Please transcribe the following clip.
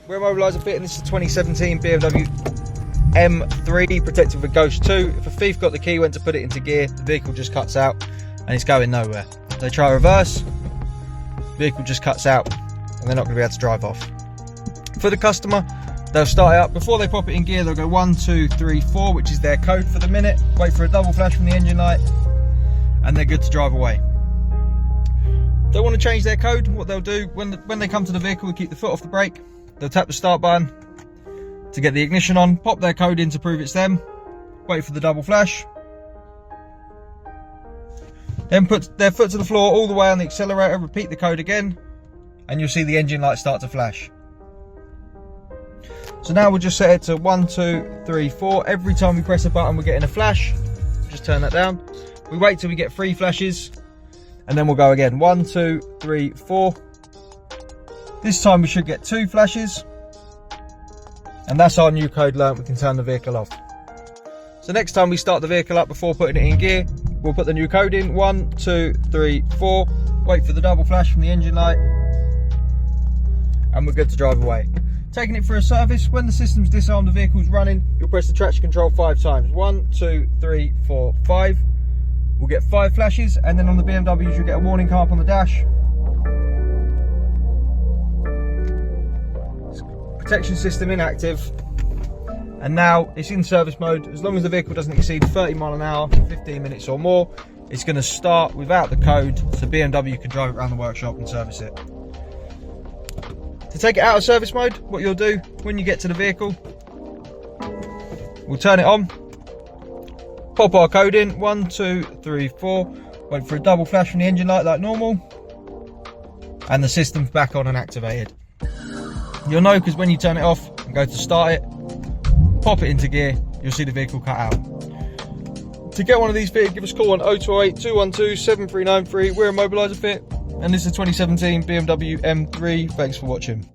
We're Immobiliser Fit, and this is 2017 BMW M3 protected with Ghost 2. If a thief got the key, went to put it into gear, the vehicle just cuts out and it's going nowhere. They try reverse, vehicle just cuts out and they're not going to be able to drive off. For the customer, they'll start it up. Before they pop it in gear, they'll go 1, 2, 3, 4, which is their code for the minute, wait for a double flash from the engine light, and they're good to drive away. If they want to change their code, what they'll do, when they come to the vehicle, keep the foot off the brake, they'll tap the start button to get the ignition on, pop their code in to prove it's them, wait for the double flash, then put their foot to the floor all the way on the accelerator, repeat the code again, and you'll see the engine light start to flash. So now we'll just set it to 1, 2, 3, 4. Every time we press a button, we're getting a flash. Just turn that down. We wait till we get 3 flashes, and then we'll go again. 1, 2, 3, 4. This time we should get 2 flashes, and that's our new code learnt. We can turn the vehicle off. So next time we start the vehicle up before putting it in gear, we'll put the new code in. 1, 2, 3, 4. Wait for the double flash from the engine light, and we're good to drive away. Taking it for a service, when the system's disarmed, the vehicle's running, you'll press the traction control 5 times. 1, 2, 3, 4, 5. We'll get 5 flashes, and then on the BMWs you'll get a warning come up on the dash. Protection system inactive, and now it's in service mode. As long as the vehicle doesn't exceed 30 miles an hour for 15 minutes or more, it's going to start without the code, so BMW can drive it around the workshop and service it. To take it out of service mode, what you'll do when you get to the vehicle, we'll turn it on, pop our code in, 1, 2, 3, 4, wait for a double flash from the engine light like normal, and the system's back on and activated. You'll know because when you turn it off and go to start it, pop it into gear, you'll see the vehicle cut out. To get one of these fitted, give us a call on 0208 212 7393. We're Immobiliser Fit, and this is a 2017 BMW M3. Thanks for watching.